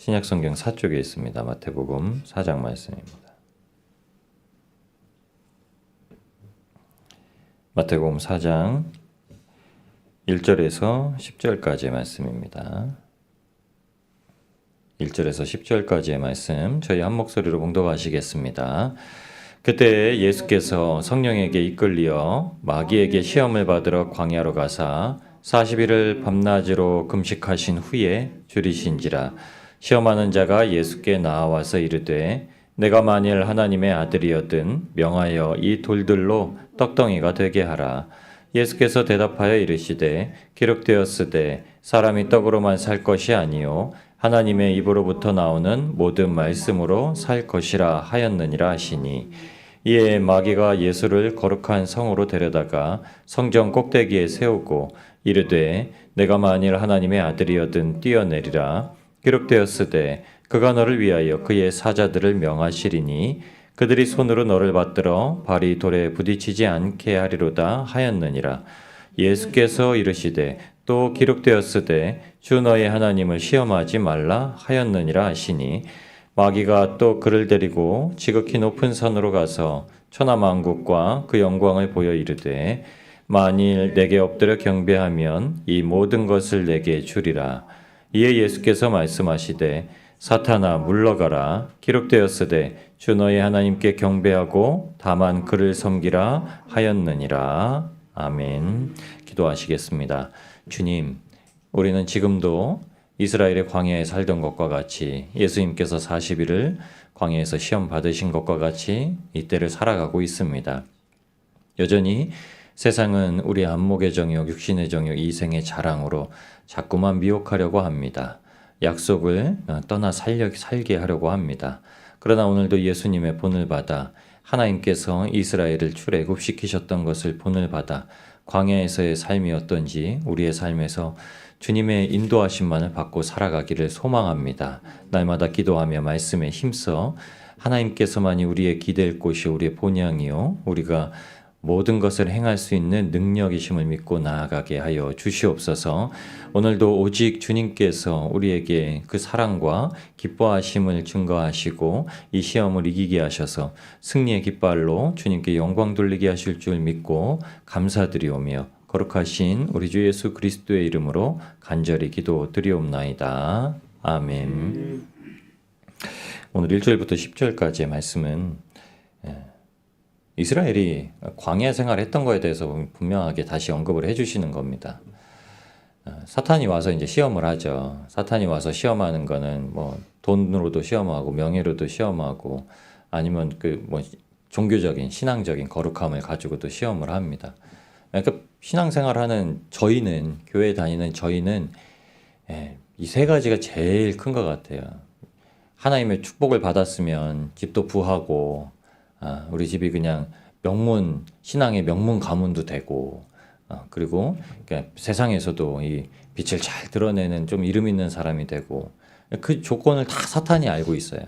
신약성경 4쪽에 있습니다. 마태복음 4장 말씀입니다. 마태복음 4장 1절에서 10절까지의 말씀입니다. 1절에서 10절까지의 말씀 저희 한 목소리로 봉독하시겠습니다. 그때 예수께서 성령에게 이끌리어 마귀에게 시험을 받으러 광야로 가사 40일을 밤낮으로 금식하신 후에 줄이신지라. 시험하는 자가 예수께 나와서 이르되 내가 만일 하나님의 아들이었든 명하여 이 돌들로 떡덩이가 되게 하라. 예수께서 대답하여 이르시되 기록되었으되 사람이 떡으로만 살 것이 아니요 하나님의 입으로부터 나오는 모든 말씀으로 살 것이라 하였느니라 하시니, 이에 마귀가 예수를 거룩한 성으로 데려다가 성전 꼭대기에 세우고 이르되 내가 만일 하나님의 아들이었든 뛰어내리라. 기록되었으되 그가 너를 위하여 그의 사자들을 명하시리니 그들이 손으로 너를 받들어 발이 돌에 부딪히지 않게 하리로다 하였느니라. 예수께서 이르시되 또 기록되었으되 주 너의 하나님을 시험하지 말라 하였느니라 하시니, 마귀가 또 그를 데리고 지극히 높은 산으로 가서 천하만국과 그 영광을 보여 이르되 만일 내게 엎드려 경배하면 이 모든 것을 내게 주리라. 이에 예수께서 말씀하시되 사탄아 물러가라. 기록되었으되 주 너의 하나님께 경배하고 다만 그를 섬기라 하였느니라. 아멘. 기도하시겠습니다. 주님, 우리는 지금도 이스라엘의 광야에 살던 것과 같이 예수님께서 40일을 광야에서 시험 받으신 것과 같이 이때를 살아가고 있습니다. 여전히 세상은 우리 안목의 정욕, 육신의 정욕, 이생의 자랑으로 자꾸만 미혹하려고 합니다. 약속을 떠나 살게 하려고 합니다. 그러나 오늘도 예수님의 본을 받아 하나님께서 이스라엘을 출애굽시키셨던 것을 본을 받아 광야에서의 삶이 어떤지 우리의 삶에서 주님의 인도하심만을 받고 살아가기를 소망합니다. 날마다 기도하며 말씀에 힘써 하나님께서만이 우리의 기댈 곳이 우리의 본향이요 우리가 모든 것을 행할 수 있는 능력이심을 믿고 나아가게 하여 주시옵소서. 오늘도 오직 주님께서 우리에게 그 사랑과 기뻐하심을 증거하시고 이 시험을 이기게 하셔서 승리의 깃발로 주님께 영광 돌리게 하실 줄 믿고 감사드리오며 거룩하신 우리 주 예수 그리스도의 이름으로 간절히 기도드리옵나이다. 아멘. 오늘 1절부터 10절까지의 말씀은 이스라엘이 광야 생활했던 거에 대해서 분명하게 다시 언급을 해주시는 겁니다. 사탄이 와서 이제 시험을 하죠. 사탄이 와서 시험하는 거는 뭐 돈으로도 시험하고 명예로도 시험하고 아니면 그 뭐 종교적인 신앙적인 거룩함을 가지고도 시험을 합니다. 그러니까 신앙생활하는 저희는 교회 다니는 저희는 이 세 가지가 제일 큰 것 같아요. 하나님의 축복을 받았으면 집도 부하고 우리 집이 그냥 명문, 신앙의 명문 가문도 되고, 그리고 그러니까 세상에서도 이 빛을 잘 드러내는 좀 이름 있는 사람이 되고, 그 조건을 다 사탄이 알고 있어요.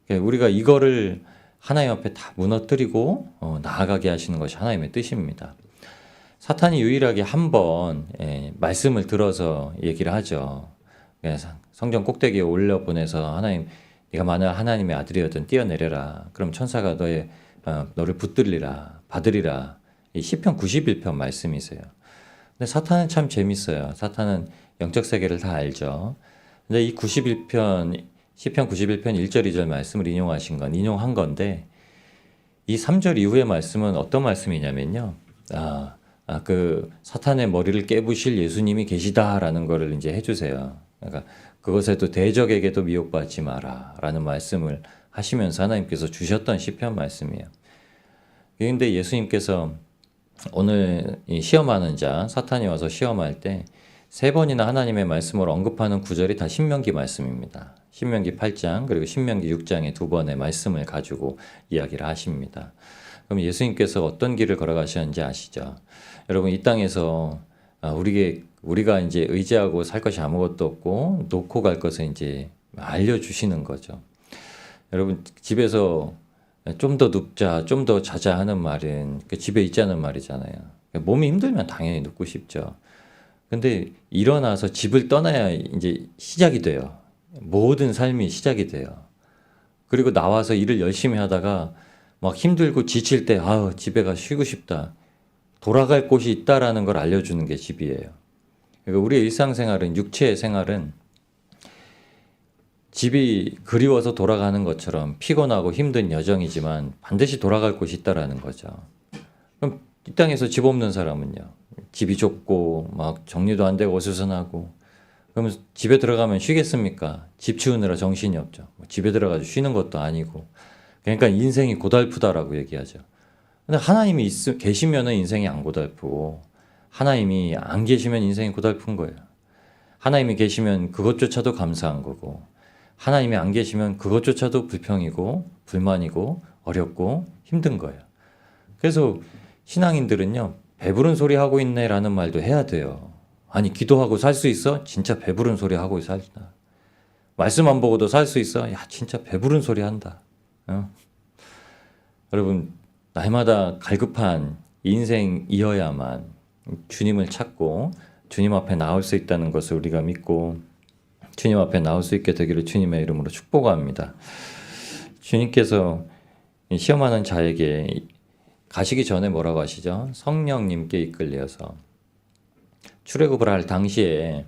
그러니까 우리가 이거를 하나님 앞에 다 무너뜨리고 나아가게 하시는 것이 하나님의 뜻입니다. 사탄이 유일하게 한 번 말씀을 들어서 얘기를 하죠. 그래서 성전 꼭대기에 올려보내서 하나님, 네가 만약 하나님의 아들이었든 뛰어내려라. 그럼 천사가 너를 붙들리라, 받으리라. 이 시편 91편 말씀이세요. 근데 사탄은 참 재밌어요. 사탄은 영적 세계를 다 알죠. 근데 이 91편, 시편 91편 1절 2절 말씀을 인용한 건데 이 3절 이후의 말씀은 어떤 말씀이냐면요. 그 사탄의 머리를 깨부실 예수님이 계시다라는 거를 이제 해주세요. 그러니까 그것에도 대적에게도 미혹받지 마라 라는 말씀을 하시면서 하나님께서 주셨던 시편 말씀이에요. 그런데 예수님께서 오늘 이 시험하는 자, 사탄이 와서 시험할 때 3번이나 하나님의 말씀을 언급하는 구절이 다 신명기 말씀입니다. 신명기 8장 그리고 신명기 6장의 2번의 말씀을 가지고 이야기를 하십니다. 그럼 예수님께서 어떤 길을 걸어가셨는지 아시죠? 여러분, 이 땅에서 우리가 이제 의지하고 살 것이 아무것도 없고 놓고 갈 것을 이제 알려주시는 거죠. 여러분, 집에서 좀 더 눕자, 좀 더 자자 하는 말은 그 집에 있자는 말이잖아요. 몸이 힘들면 당연히 눕고 싶죠. 근데 일어나서 집을 떠나야 이제 시작이 돼요. 모든 삶이 시작이 돼요. 그리고 나와서 일을 열심히 하다가 막 힘들고 지칠 때, 아우, 집에 가 쉬고 싶다. 돌아갈 곳이 있다라는 걸 알려주는 게 집이에요. 그러니까 우리의 일상생활은, 육체의 생활은 집이 그리워서 돌아가는 것처럼 피곤하고 힘든 여정이지만 반드시 돌아갈 곳이 있다라는 거죠. 그럼 이 땅에서 집 없는 사람은요. 집이 좁고 막 정리도 안 되고 어수선하고 그러면 집에 들어가면 쉬겠습니까? 집 치우느라 정신이 없죠. 집에 들어가서 쉬는 것도 아니고. 그러니까 인생이 고달프다라고 얘기하죠. 근데 하나님이 계시면은 인생이 안 고달프고 하나님이 안 계시면 인생이 고달픈 거예요. 하나님이 계시면 그것조차도 감사한 거고 하나님이 안 계시면 그것조차도 불평이고 불만이고 어렵고 힘든 거예요. 그래서 신앙인들은요. 배부른 소리 하고 있네라는 말도 해야 돼요. 아니 기도하고 살 수 있어? 진짜 배부른 소리 하고 살다. 말씀 안 보고도 살 수 있어? 야 진짜 배부른 소리 한다. 어? 여러분 날마다 갈급한 인생이어야만 주님을 찾고 주님 앞에 나올 수 있다는 것을 우리가 믿고 주님 앞에 나올 수 있게 되기를 주님의 이름으로 축복합니다. 주님께서 시험하는 자에게 가시기 전에 뭐라고 하시죠? 성령님께 이끌려서 출애굽을 할 당시에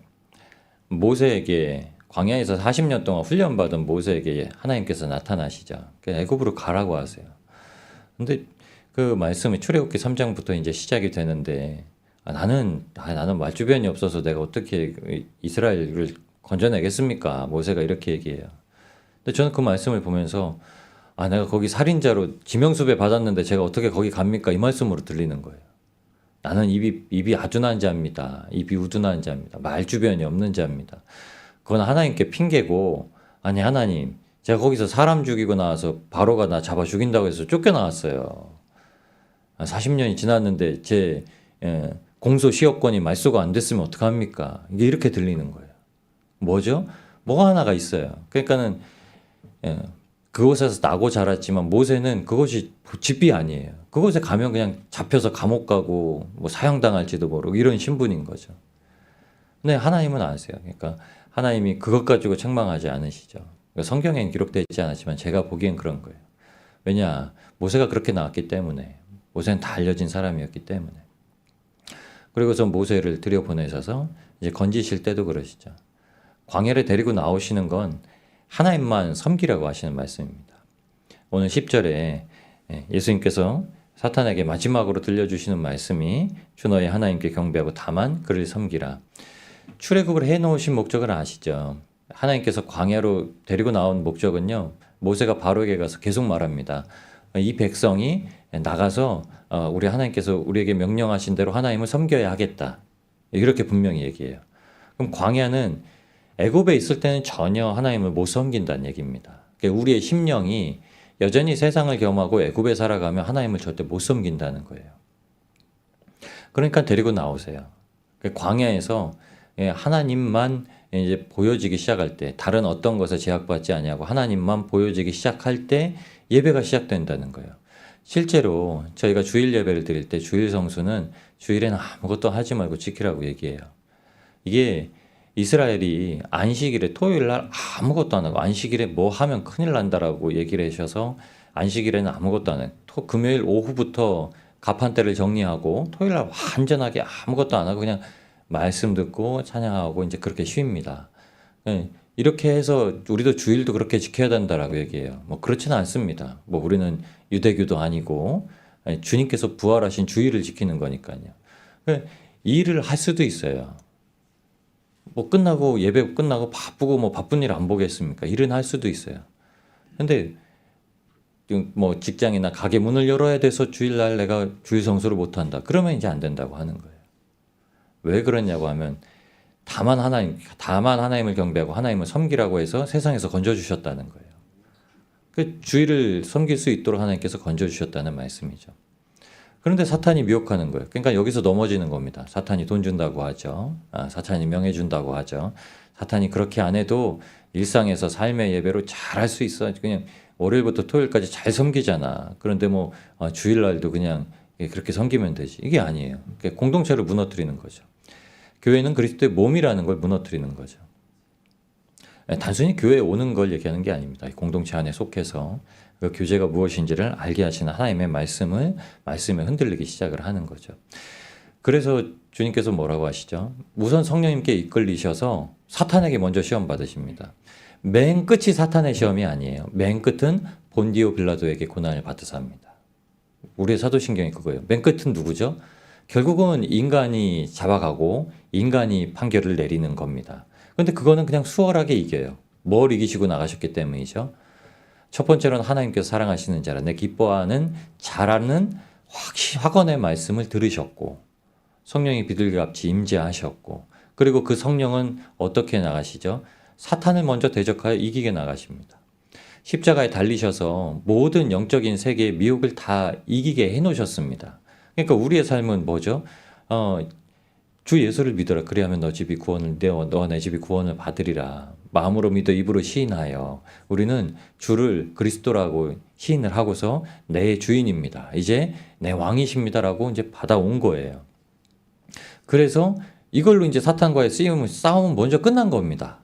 모세에게 광야에서 40년 동안 훈련받은 모세에게 하나님께서 나타나시죠. 애굽으로 가라고 하세요. 근데 그 말씀이 출애굽기 3장부터 이제 시작이 되는데 나는 말주변이 없어서 내가 어떻게 이스라엘을 건져내겠습니까? 모세가 이렇게 얘기해요. 근데 저는 그 말씀을 보면서 내가 거기 살인자로 지명수배 받았는데 제가 어떻게 거기 갑니까? 이 말씀으로 들리는 거예요. 나는 입이 아둔한 자입니다. 입이 우둔한 자입니다. 말주변이 없는 자입니다. 그건 하나님께 핑계고 아니 하나님 제가 거기서 사람 죽이고 나와서 바로가 나 잡아 죽인다고 해서 쫓겨나왔어요. 40년이 지났는데 제 공소시효권이 말소가 안 됐으면 어떡합니까? 이게 이렇게 들리는 거예요. 뭐죠? 뭐가 하나가 있어요. 그러니까는 그곳에서 나고 자랐지만 모세는 그것이 집이 아니에요. 그곳에 가면 그냥 잡혀서 감옥 가고 뭐 사형당할지도 모르고 이런 신분인 거죠. 근데 하나님은 아세요. 그러니까 하나님이 그것 가지고 책망하지 않으시죠. 그러니까 성경에는 기록되어 있지 않았지만 제가 보기엔 그런 거예요. 왜냐? 모세가 그렇게 나왔기 때문에. 모세는 다 알려진 사람이었기 때문에. 그리고서 모세를 들여보내셔서 이제 건지실 때도 그러시죠. 광야를 데리고 나오시는 건 하나님만 섬기라고 하시는 말씀입니다. 오늘 10절에 예수님께서 사탄에게 마지막으로 들려주시는 말씀이 주 너의 하나님께 경배하고 다만 그를 섬기라. 출애굽을 해놓으신 목적을 아시죠? 하나님께서 광야로 데리고 나온 목적은요. 모세가 바로에게 가서 계속 말합니다. 이 백성이 나가서 우리 하나님께서 우리에게 명령하신 대로 하나님을 섬겨야 하겠다. 이렇게 분명히 얘기해요. 그럼 광야는 애굽에 있을 때는 전혀 하나님을 못 섬긴다는 얘기입니다. 그러니까 우리의 심령이 여전히 세상을 겸하고 애굽에 살아가면 하나님을 절대 못 섬긴다는 거예요. 그러니까 데리고 나오세요. 광야에서 하나님만 이제 보여지기 시작할 때 다른 어떤 것에 제약받지 아니하고 하나님만 보여지기 시작할 때 예배가 시작된다는 거예요. 실제로 저희가 주일 예배를 드릴 때 주일 성수는 주일에는 아무것도 하지 말고 지키라고 얘기해요. 이게 이스라엘이 안식일에 토요일 날 아무것도 안 하고 안식일에 뭐 하면 큰일 난다라고 얘기를 하셔서 안식일에는 아무것도 안 해요. 금요일 오후부터 가판대를 정리하고 토요일 날 완전하게 아무것도 안 하고 그냥 말씀 듣고 찬양하고 이제 그렇게 쉽니다. 이렇게 해서 우리도 주일도 그렇게 지켜야 된다라고 얘기해요. 뭐 그렇지는 않습니다. 뭐 우리는 유대교도 아니고 주님께서 부활하신 주일을 지키는 거니까요. 이 일을 할 수도 있어요. 뭐 끝나고 예배 끝나고 바쁘고 뭐 바쁜 일 안 보겠습니까? 일은 할 수도 있어요. 근데 뭐 직장이나 가게 문을 열어야 돼서 주일날 내가 주일 성수를 못 한다. 그러면 이제 안 된다고 하는 거예요. 왜 그러냐고 하면 다만 하나님을 경배하고 하나님을 섬기라고 해서 세상에서 건져주셨다는 거예요. 그 주일을 섬길 수 있도록 하나님께서 건져주셨다는 말씀이죠. 그런데 사탄이 미혹하는 거예요. 그러니까 여기서 넘어지는 겁니다. 사탄이 돈 준다고 하죠. 사탄이 명예 준다고 하죠. 사탄이 그렇게 안 해도 일상에서 삶의 예배로 잘 할 수 있어. 그냥 월요일부터 토요일까지 잘 섬기잖아. 그런데 뭐 주일날도 그냥 그렇게 섬기면 되지. 이게 아니에요. 공동체를 무너뜨리는 거죠. 교회는 그리스도의 몸이라는 걸 무너뜨리는 거죠. 단순히 교회에 오는 걸 얘기하는 게 아닙니다. 공동체 안에 속해서 그 교제가 무엇인지를 알게 하시는 하나님의 말씀에 흔들리기 시작을 하는 거죠. 그래서 주님께서 뭐라고 하시죠? 우선 성령님께 이끌리셔서 사탄에게 먼저 시험 받으십니다. 맨 끝이 사탄의 시험이 아니에요. 맨 끝은 본디오 빌라도에게 고난을 받으사 합니다. 우리의 사도신경이 그거예요. 맨 끝은 누구죠? 결국은 인간이 잡아가고 인간이 판결을 내리는 겁니다. 그런데 그거는 그냥 수월하게 이겨요. 뭘 이기시고 나가셨기 때문이죠. 첫 번째로는 하나님께서 사랑하시는 자라, 내 기뻐하는 자라는 확언의 말씀을 들으셨고, 성령이 비둘기같이 임재하셨고, 그리고 그 성령은 어떻게 나가시죠? 사탄을 먼저 대적하여 이기게 나가십니다. 십자가에 달리셔서 모든 영적인 세계의 미혹을 다 이기게 해놓으셨습니다. 그러니까 우리의 삶은 뭐죠? 주 예수를 믿어라. 그리하면 너와 내 집이 구원을 받으리라. 마음으로 믿어 입으로 시인하여. 우리는 주를 그리스도라고 시인을 하고서 내 주인입니다. 이제 내 왕이십니다라고 이제 받아온 거예요. 그래서 이걸로 이제 사탄과의 싸움은 먼저 끝난 겁니다.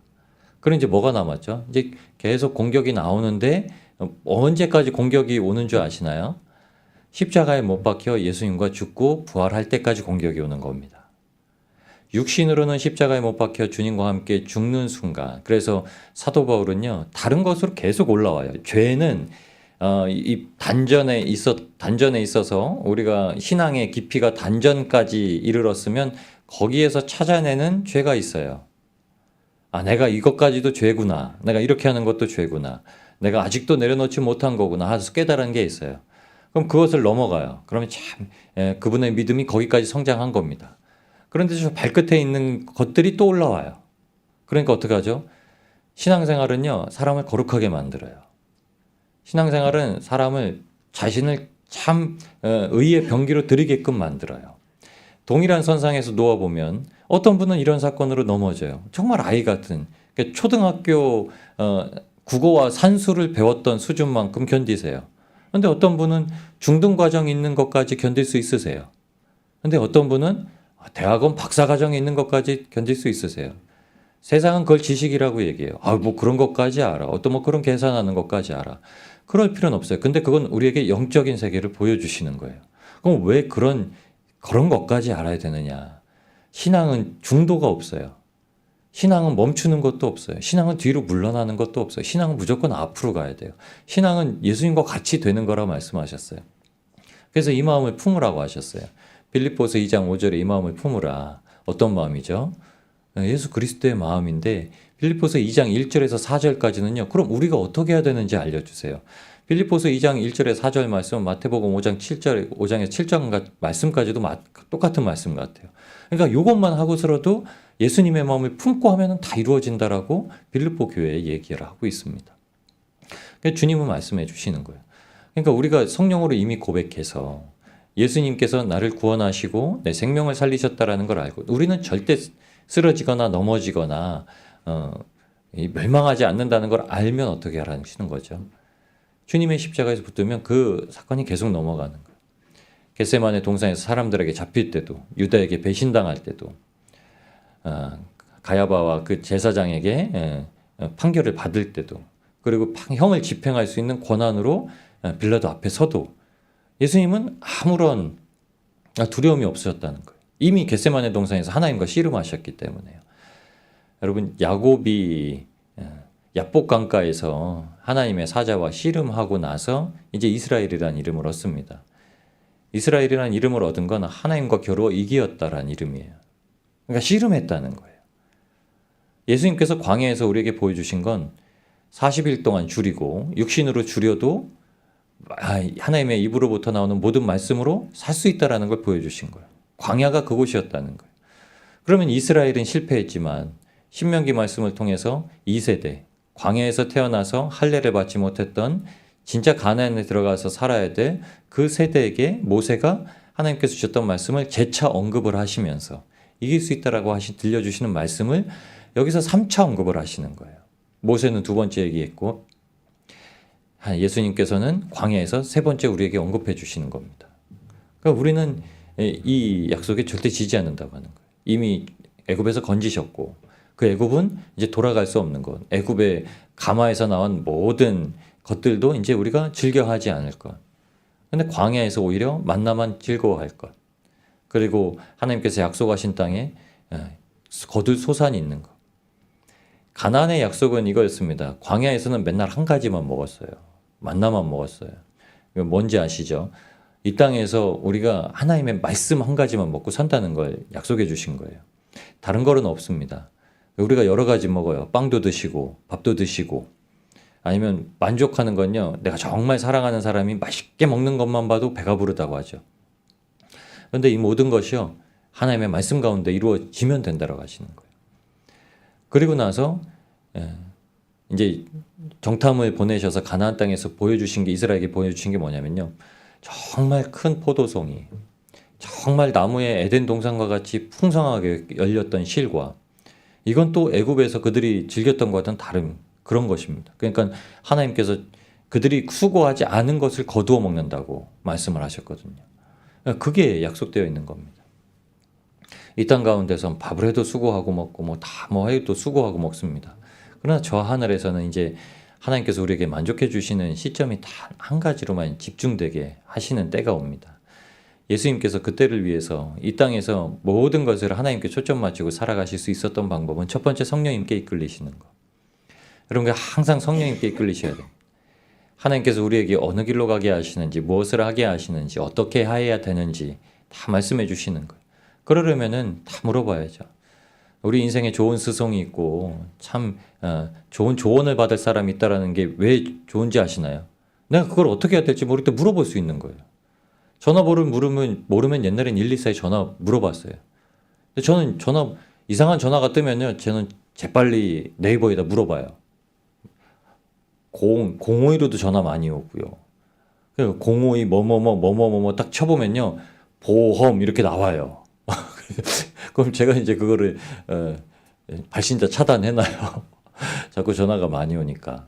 그럼 이제 뭐가 남았죠? 이제 계속 공격이 나오는데 언제까지 공격이 오는 줄 아시나요? 십자가에 못 박혀 예수님과 죽고 부활할 때까지 공격이 오는 겁니다. 육신으로는 십자가에 못 박혀 주님과 함께 죽는 순간. 그래서 사도 바울은요, 다른 것으로 계속 올라와요. 죄는 이 단전에 있어서 우리가 신앙의 깊이가 단전까지 이르렀으면 거기에서 찾아내는 죄가 있어요. 아, 내가 이것까지도 죄구나. 내가 이렇게 하는 것도 죄구나. 내가 아직도 내려놓지 못한 거구나 하면서 깨달은 게 있어요. 그럼 그것을 넘어가요. 그러면 참 그분의 믿음이 거기까지 성장한 겁니다. 그런데 저 발끝에 있는 것들이 또 올라와요. 그러니까 어떻게 하죠? 신앙생활은요, 사람을 거룩하게 만들어요. 신앙생활은 자신을 참 의의 병기로 들이게끔 만들어요. 동일한 선상에서 놓아보면 어떤 분은 이런 사건으로 넘어져요. 정말 아이 같은, 그러니까 초등학교 국어와 산수를 배웠던 수준만큼 견디세요. 그런데 어떤 분은 중등 과정 있는 것까지 견딜 수 있으세요. 그런데 어떤 분은 대학원 박사 과정에 있는 것까지 견딜 수 있으세요. 세상은 그걸 지식이라고 얘기해요. 뭐 그런 것까지 알아. 어떤 뭐 그런 계산하는 것까지 알아. 그럴 필요는 없어요. 근데 그건 우리에게 영적인 세계를 보여주시는 거예요. 그럼 왜 그런 것까지 알아야 되느냐? 신앙은 중도가 없어요. 신앙은 멈추는 것도 없어요. 신앙은 뒤로 물러나는 것도 없어요. 신앙은 무조건 앞으로 가야 돼요. 신앙은 예수님과 같이 되는 거라고 말씀하셨어요. 그래서 이 마음을 품으라고 하셨어요. 빌립보서 2장 5절에 이 마음을 품으라. 어떤 마음이죠? 예수 그리스도의 마음인데 빌립보서 2장 1절에서 4절까지는요. 그럼 우리가 어떻게 해야 되는지 알려주세요. 빌립보서 2장 1절에 4절 말씀은 마태복음 5장에서 7절 말씀까지도 똑같은 말씀 같아요. 그러니까 이것만 하고서라도 예수님의 마음을 품고 하면 다 이루어진다라고 빌립보 교회에 얘기를 하고 있습니다. 그러니까 주님은 말씀해 주시는 거예요. 그러니까 우리가 성령으로 이미 고백해서 예수님께서 나를 구원하시고 내 생명을 살리셨다라는 걸 알고 우리는 절대 쓰러지거나 넘어지거나 멸망하지 않는다는 걸 알면 어떻게 하라는 거죠. 주님의 십자가에서 붙들면 그 사건이 계속 넘어가는 거예요. 겟세마네 동산에서 사람들에게 잡힐 때도, 유다에게 배신당할 때도, 가야바와 그 제사장에게 판결을 받을 때도, 그리고 형을 집행할 수 있는 권한으로 빌라도 앞에 서도 예수님은 아무런 두려움이 없으셨다는 거예요. 이미 겟세마네 동산에서 하나님과 씨름하셨기 때문에요. 여러분, 야곱이 야복 강가에서 하나님의 사자와 씨름하고 나서 이제 이스라엘이라는 이름을 얻습니다. 이스라엘이라는 이름을 얻은 건 하나님과 겨루어 이기었다라는 이름이에요. 그러니까 씨름했다는 거예요. 예수님께서 광야에서 우리에게 보여주신 건 40일 동안 줄이고 육신으로 줄여도 하나님의 입으로부터 나오는 모든 말씀으로 살 수 있다는 걸 보여주신 거예요. 광야가 그곳이었다는 거예요. 그러면 이스라엘은 실패했지만 신명기 말씀을 통해서 2세대 광야에서 태어나서 할례를 받지 못했던 진짜 가나안에 들어가서 살아야 될 그 세대에게 모세가 하나님께서 주셨던 말씀을 재차 언급을 하시면서 이길 수 있다라고 들려주시는 말씀을 여기서 3차 언급을 하시는 거예요. 모세는 두 번째 얘기했고 예수님께서는 광야에서 세 번째 우리에게 언급해 주시는 겁니다. 그러니까 우리는 이 약속에 절대 지지 않는다고 하는 거예요. 이미 애굽에서 건지셨고 그 애굽은 이제 돌아갈 수 없는 것. 애굽의 가마에서 나온 모든 것들도 이제 우리가 즐겨하지 않을 것. 근데 광야에서 오히려 만나만 즐거워할 것. 그리고 하나님께서 약속하신 땅에 거둘 소산이 있는 것. 가나안의 약속은 이거였습니다. 광야에서는 맨날 한 가지만 먹었어요. 만나만 먹었어요. 이거 뭔지 아시죠? 이 땅에서 우리가 하나님의 말씀 한 가지만 먹고 산다는 걸 약속해 주신 거예요. 다른 거는 없습니다. 우리가 여러 가지 먹어요. 빵도 드시고 밥도 드시고 아니면 만족하는 건요. 내가 정말 사랑하는 사람이 맛있게 먹는 것만 봐도 배가 부르다고 하죠. 그런데 이 모든 것이요. 하나님의 말씀 가운데 이루어지면 된다고 하시는 거예요. 그리고 나서 이제 정탐을 보내셔서 가나안 땅에서 보여주신 게 이스라엘에게 보여주신 게 뭐냐면요. 정말 큰 포도송이 정말 나무의 에덴 동산과 같이 풍성하게 열렸던 실과 이건 또 애굽에서 그들이 즐겼던 것과는 다른 그런 것입니다. 그러니까 하나님께서 그들이 수고하지 않은 것을 거두어 먹는다고 말씀을 하셨거든요. 그게 약속되어 있는 겁니다. 이 땅 가운데선 밥을 해도 수고하고 먹고 뭐 해도 수고하고 먹습니다. 그러나 저 하늘에서는 이제 하나님께서 우리에게 만족해 주시는 시점이 단 한 가지로만 집중되게 하시는 때가 옵니다. 예수님께서 그때를 위해서 이 땅에서 모든 것을 하나님께 초점 맞추고 살아가실 수 있었던 방법은 첫 번째 성령님께 이끌리시는 것. 여러분 항상 성령님께 이끌리셔야 돼요. 하나님께서 우리에게 어느 길로 가게 하시는지 무엇을 하게 하시는지 어떻게 해야 되는지 다 말씀해 주시는 거예요. 그러려면은 다 물어봐야죠. 우리 인생에 좋은 스승이 있고 참 좋은 조언을 받을 사람이 있다는 게 왜 좋은지 아시나요? 내가 그걸 어떻게 해야 될지 모를 때 물어볼 수 있는 거예요. 전화번호를 모르면 옛날엔 124에 전화 물어봤어요. 근데 저는 이상한 전화가 뜨면요. 저는 재빨리 네이버에다 물어봐요. 052로도 전화 많이 오고요. 052 뭐뭐뭐 딱 쳐보면요. 보험 이렇게 나와요. 그럼 제가 이제 그거를 발신자 차단해놔요. 자꾸 전화가 많이 오니까.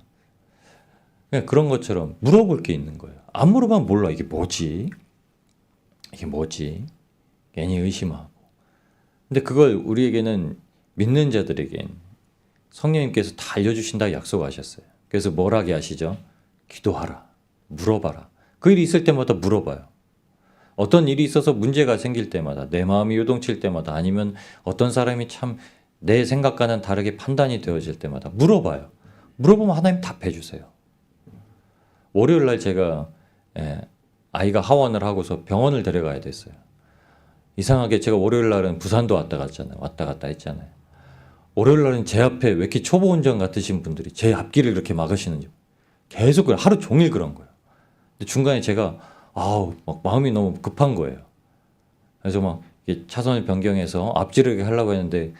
그냥 그런 것처럼 물어볼 게 있는 거예요. 안 물어보면 몰라. 이게 뭐지? 괜히 의심하고. 근데 그걸 우리에게는 믿는 자들에겐 성령님께서 다 알려주신다 약속하셨어요. 그래서 뭘 하게 하시죠? 기도하라. 물어봐라. 그 일이 있을 때마다 물어봐요. 어떤 일이 있어서 문제가 생길 때마다 내 마음이 요동칠 때마다 아니면 어떤 사람이 참 내 생각과는 다르게 판단이 되어질 때마다 물어봐요. 물어보면 하나님 답해주세요. 월요일 날 제가 아이가 하원을 하고서 병원을 데려가야 됐어요. 이상하게 제가 월요일 날은 부산도 왔다 갔다 했잖아요. 월요일 날은 제 앞에 왜 이렇게 초보 운전 같으신 분들이 제 앞길을 이렇게 막으시는지 계속 하루 종일 그런 거예요. 근데 중간에 제가 막 마음이 너무 급한 거예요. 그래서 막 차선을 변경해서 앞지르게 하려고 했는데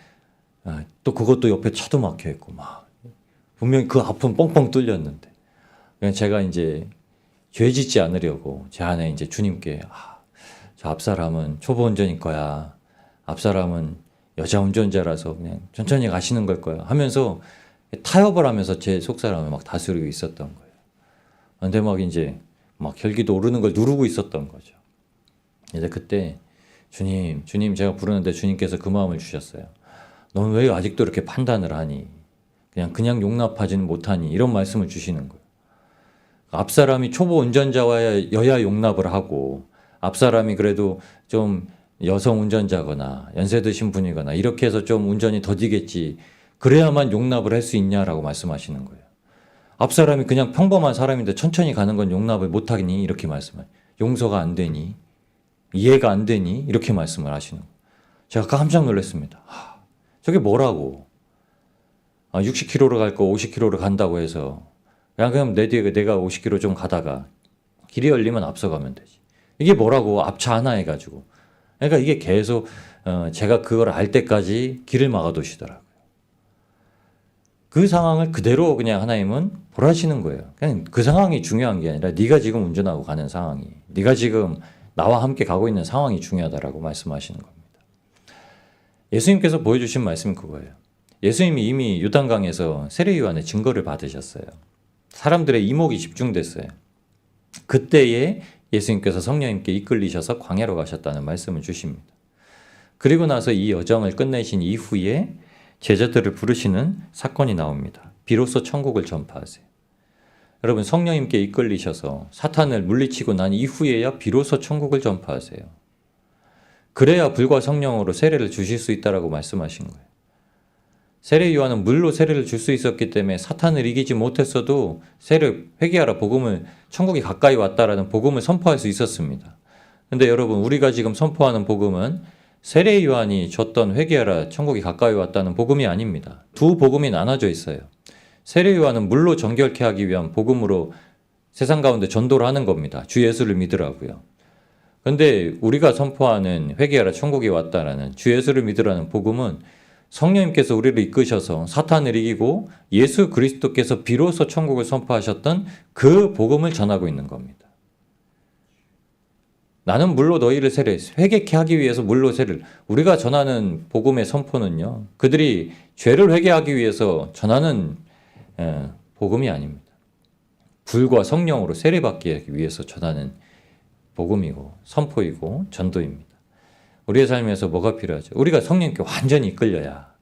또 그것도 옆에 차도 막혀 있고 막 분명히 그 앞은 뻥뻥 뚫렸는데 그냥 제가 이제 죄 짓지 않으려고 제 안에 이제 주님께 저 앞사람은 초보 운전일 거야. 앞사람은 여자 운전자라서 그냥 천천히 가시는 걸 거야 하면서 타협을 하면서 제 속사람을 막 다스리고 있었던 거예요. 근데 막 이제 막 혈기도 오르는 걸 누르고 있었던 거죠. 이제 그때 주님 제가 부르는데 주님께서 그 마음을 주셨어요. 넌 왜 아직도 이렇게 판단을 하니? 그냥 용납하지는 못하니? 이런 말씀을 주시는 거예요. 앞사람이 초보 운전자여야 용납을 하고 앞사람이 그래도 좀 여성 운전자거나 연세 드신 분이거나 이렇게 해서 좀 운전이 더디겠지. 그래야만 용납을 할 수 있냐라고 말씀하시는 거예요. 앞사람이 그냥 평범한 사람인데 천천히 가는 건 용납을 못하니? 이렇게 말씀해요. 용서가 안 되니? 이해가 안 되니? 이렇게 말씀을 하시는 거예요. 제가 깜짝 놀랐습니다. 저게 뭐라고? 60km로 갈 거 50km로 간다고 해서 그냥 내 뒤에 내가 50km 좀 가다가 길이 열리면 앞서가면 되지. 이게 뭐라고 앞차 하나 해가지고. 그러니까 이게 계속 제가 그걸 알 때까지 길을 막아두시더라고요. 그 상황을 그대로 그냥 하나님은 보라시는 거예요. 그냥 그 상황이 중요한 게 아니라 네가 지금 운전하고 가는 상황이, 네가 지금 나와 함께 가고 있는 상황이 중요하다라고 말씀하시는 겁니다. 예수님께서 보여주신 말씀은 그거예요. 예수님이 이미 요단강에서 세례 요한의 증거를 받으셨어요. 사람들의 이목이 집중됐어요. 그때에 예수님께서 성령님께 이끌리셔서 광야로 가셨다는 말씀을 주십니다. 그리고 나서 이 여정을 끝내신 이후에 제자들을 부르시는 사건이 나옵니다. 비로소 천국을 전파하세요. 여러분, 성령님께 이끌리셔서 사탄을 물리치고 난 이후에야 비로소 천국을 전파하세요. 그래야 불과 성령으로 세례를 주실 수 있다라고 말씀하신 거예요. 세례 요한은 물로 세례를 줄 수 있었기 때문에 사탄을 이기지 못했어도 세례 회개하라 복음을 천국이 가까이 왔다라는 복음을 선포할 수 있었습니다. 근데 여러분, 우리가 지금 선포하는 복음은 세례 요한이 줬던 회개하라 천국이 가까이 왔다는 복음이 아닙니다. 두 복음이 나눠져 있어요. 세례 요한은 물로 정결케 하기 위한 복음으로 세상 가운데 전도를 하는 겁니다. 주 예수를 믿으라고요. 근데 우리가 선포하는 회개하라 천국이 왔다라는 주 예수를 믿으라는 복음은 성령님께서 우리를 이끄셔서 사탄을 이기고 예수 그리스도께서 비로소 천국을 선포하셨던 그 복음을 전하고 있는 겁니다. 나는 물로 너희를 세례했어. 회개케 하기 위해서 물로 세례를. 우리가 전하는 복음의 선포는요, 그들이 죄를 회개하기 위해서 전하는 복음이 아닙니다. 불과 성령으로 세례받기 위해서 전하는 복음이고 선포이고 전도입니다. 우리의 삶에서 뭐가 필요하죠? 우리가 성령님께 완전히 이끌려야,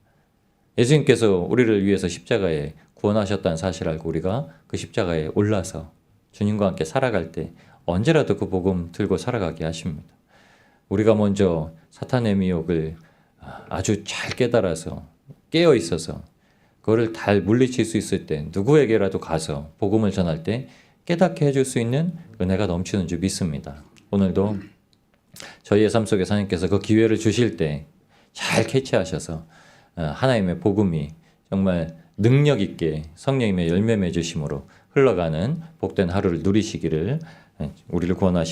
예수님께서 우리를 위해서 십자가에 구원하셨다는 사실을 알고 우리가 그 십자가에 올라서 주님과 함께 살아갈 때 언제라도 그 복음 들고 살아가게 하십니다. 우리가 먼저 사탄의 미혹을 아주 잘 깨달아서 깨어 있어서 그거를 잘 물리칠 수 있을 때 누구에게라도 가서 복음을 전할 때 깨닫게 해줄 수 있는 은혜가 넘치는 줄 믿습니다. 오늘도 저희의 삶 속에 하나님께서 그 기회를 주실 때 잘 캐치하셔서 하나님의 복음이 정말 능력 있게 성령님의 열매 맺으심으로 흘러가는 복된 하루를 누리시기를 우리를 구원하시